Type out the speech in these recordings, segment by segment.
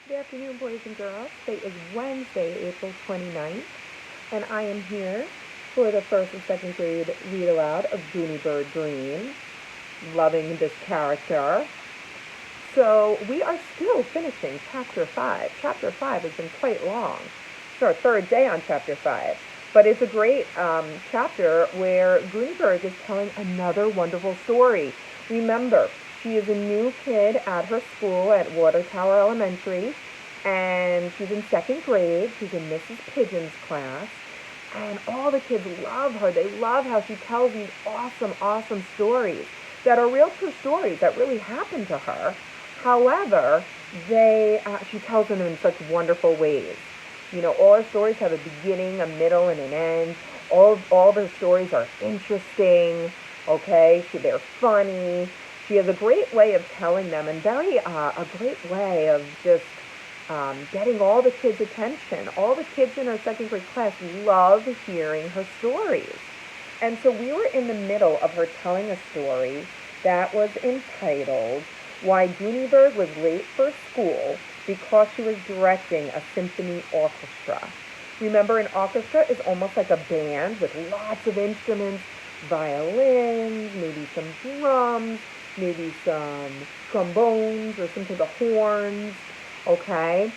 Good afternoon, boys and girls. Today is Wednesday, April 29th, and I am here for the first and second grade read aloud of Gooney Bird Greene. Loving this character. So we are still finishing Chapter 5. Chapter 5 has been quite long. It's our third day on Chapter 5. But it's a great chapter where Gooney Bird is telling another wonderful story. Remember, she is a new kid at her school at Water Tower Elementary, and she's in second grade. She's in Mrs. Pigeon's class, and all the kids love her. They love how she tells these awesome stories that are real true stories that really happened to her. However, she tells them in such wonderful ways. You know, all her stories have a beginning, a middle, and an end. All the stories are interesting. Okay, they're funny. She has a great way of telling them, and a great way of just getting all the kids' attention. All the kids in her second grade class love hearing her stories. And so we were in the middle of her telling a story that was entitled Why Gooney Bird Was Late for School because she was directing a symphony orchestra. Remember, an orchestra is almost like a band with lots of instruments, violins, maybe some drums, maybe some trombones or some type of horns, okay?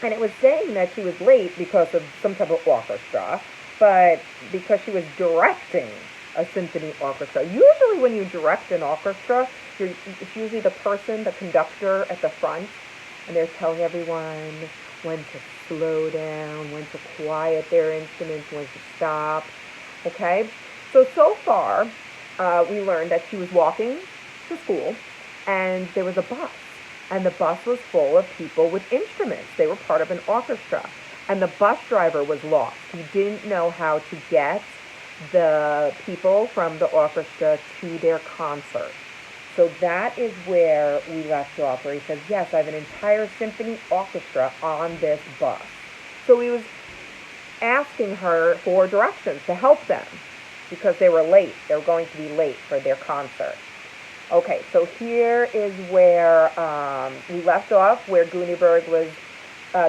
And it was saying that she was late because of some type of orchestra, but because she was directing a symphony orchestra. Usually when you direct an orchestra, it's usually the person, the conductor at the front, and they're telling everyone when to slow down, when to quiet their instruments, when to stop, okay? So far, we learned that she was walking to school, and there was a bus, and the bus was full of people with instruments. They were part of an orchestra, and the bus driver was lost. He didn't know how to get the people from the orchestra to their concert. So that is where we left off, where he says, yes, I have an entire symphony orchestra on this bus. So he was asking her for directions to help them because they were late. They were going to be late for their concert. Okay, so here is where we left off, where Gooney Bird was,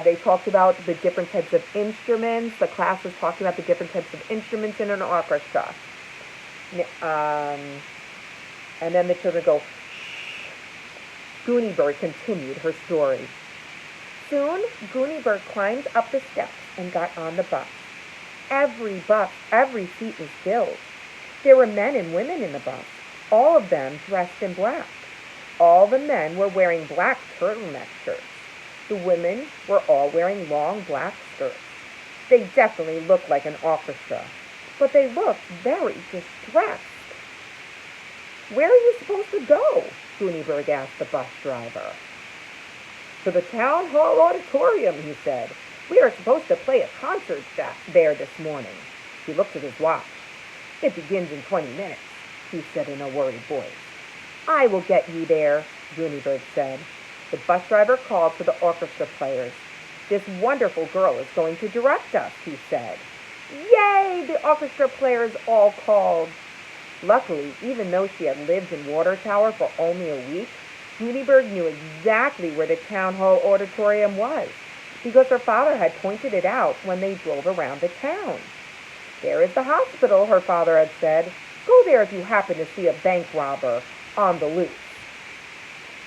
they talked about the different types of instruments. The class was talking about the different types of instruments in an orchestra. And then the children go, shh. Gooney Bird continued her story. Soon, Gooney Bird climbed up the steps and got on the bus. Every seat was filled. There were men and women in the bus, all of them dressed in black. All the men were wearing black turtleneck shirts. The women were all wearing long black skirts. They definitely looked like an orchestra, but they looked very distressed. Where are you supposed to go? Gooney Bird asked the bus driver. To the town hall auditorium, he said. We are supposed to play a concert there this morning. He looked at his watch. It begins in 20 minutes, he said in a worried voice. I will get you there, Gooney Bird said. The bus driver called to the orchestra players. This wonderful girl is going to direct us, he said. Yay! The orchestra players all called. Luckily, even though she had lived in Water Tower for only a week, Gooney Bird knew exactly where the town hall auditorium was, because her father had pointed it out when they drove around the town. There is the hospital, her father had said. Go there if you happen to see a bank robber on the loose.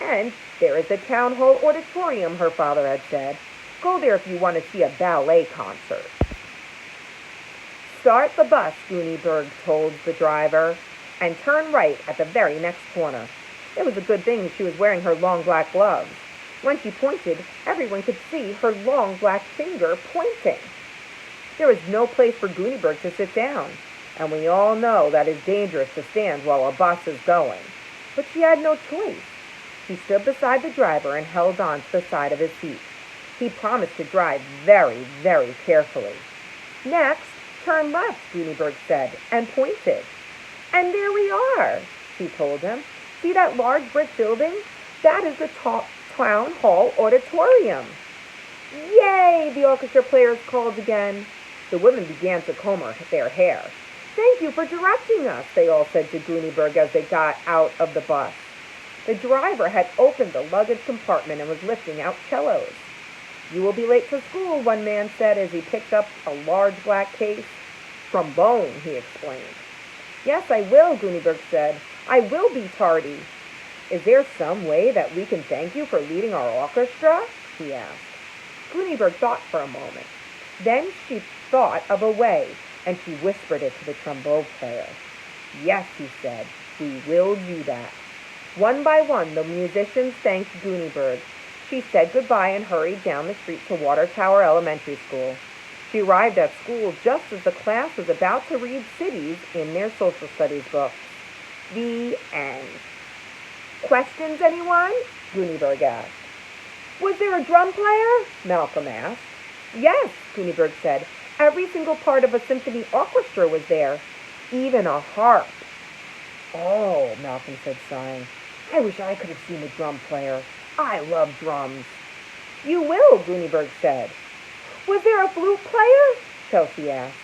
And there is the town hall auditorium, her father had said. Go there if you want to see a ballet concert. Start the bus, Gooney Bird told the driver, and turn right at the very next corner. It was a good thing she was wearing her long black gloves. When she pointed, everyone could see her long black finger pointing. There was no place for Gooney Bird to sit down, and we all know that it's dangerous to stand while a bus is going. But she had no choice. She stood beside the driver and held on to the side of his seat. He promised to drive very, very carefully. Next, turn left, Gooney Bird said, and pointed. And there we are, she told him. See that large brick building? That is the town hall auditorium. Yay! The orchestra players called again. The women began to comb their hair. Thank you for directing us, they all said to Gooney Bird as they got out of the bus. The driver had opened the luggage compartment and was lifting out cellos. "You will be late to school," one man said as he picked up a large black case. "Trombone," he explained. "Yes, I will," Gooneyberg said. "I will be tardy." "Is there some way that we can thank you for leading our orchestra?" he asked. Gooneyberg thought for a moment. Then she thought of a way, and she whispered it to the trombone player. "Yes," he said, "we will do that." One by one, the musicians thanked Gooneyberg. She said goodbye and hurried down the street to Water Tower Elementary School. She arrived at school just as the class was about to read cities in their social studies books. The end. Questions, anyone? Gooneyberg asked. Was there a drum player? Malcolm asked. Yes, Gooneyberg said. Every single part of a symphony orchestra was there. Even a harp. Oh, Malcolm said, sighing. I wish I could have seen a drum player. I love drums. You will, Gooneyberg said. Was there a flute player? Chelsea asked.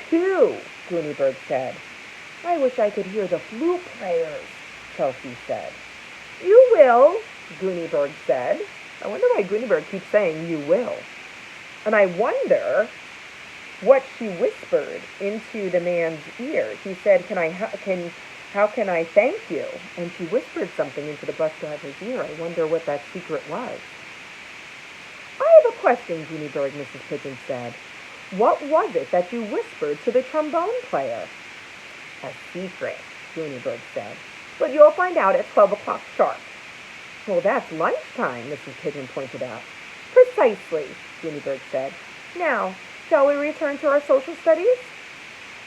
2, Gooneyberg said. I wish I could hear the flute players, Chelsea said. You will, Gooneyberg said. I wonder why Gooneyberg keeps saying you will. And I wonder what she whispered into the man's ear. He said, how can I thank you? And she whispered something into the bus driver's ear. I wonder what that secret was. I have a question, Gooneyberg, Mrs. Pigeon said. What was it that you whispered to the trombone player? A secret, Gooneyberg said. But you'll find out at 12 o'clock sharp. Well, that's lunchtime, Mrs. Pigeon pointed out. Precisely, Gooneyberg said. Now, shall we return to our social studies?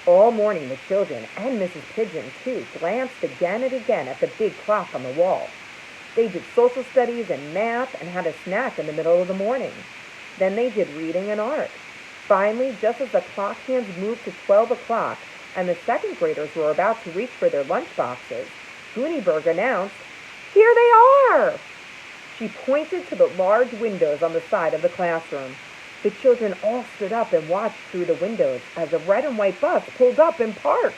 All morning the children, and Mrs. Pigeon too, glanced again and again at the big clock on the wall. They did social studies and math and had a snack in the middle of the morning. Then they did reading and art. Finally, just as the clock hands moved to 12 o'clock and the second graders were about to reach for their lunch boxes, Gooneyberg announced, Here they are! She pointed to the large windows on the side of the classroom. The children all stood up and watched through the windows as a red and white bus pulled up and parked.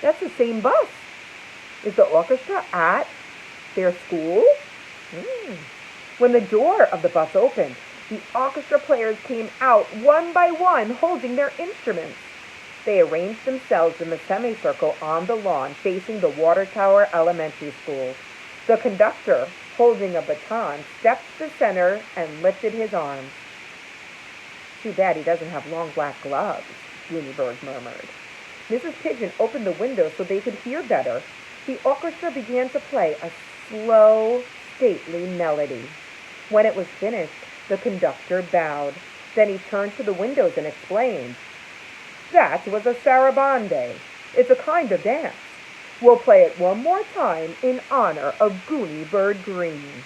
That's the same bus. Is the orchestra at their school? When the door of the bus opened, the orchestra players came out one by one holding their instruments. They arranged themselves in the semicircle on the lawn facing the Water Tower Elementary School. The conductor, holding a baton, stepped to the center and lifted his arms. Too bad he doesn't have long black gloves, Gooneyberg murmured. Mrs. Pigeon opened the window so they could hear better. The orchestra began to play a slow, stately melody. When it was finished, the conductor bowed. Then he turned to the windows and explained, That was a sarabande. It's a kind of dance. We'll play it one more time in honor of Gooney Bird Greene.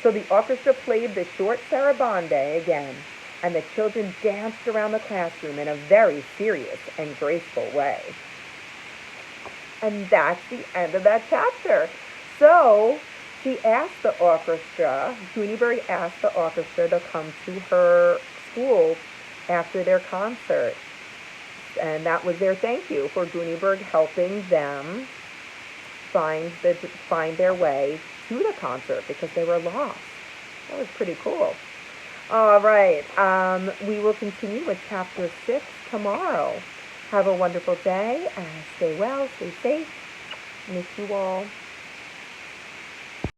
So the orchestra played the short sarabande again, and the children danced around the classroom in a very serious and graceful way. And that's the end of that chapter. So she asked the orchestra, Gooneyberg asked the orchestra to come to her school after their concert. And that was their thank you for Gooneyberg helping them find their way to the concert because they were lost. That was pretty cool. All right. We will continue with Chapter 6 tomorrow. Have a wonderful day and stay well, stay safe. Miss you all.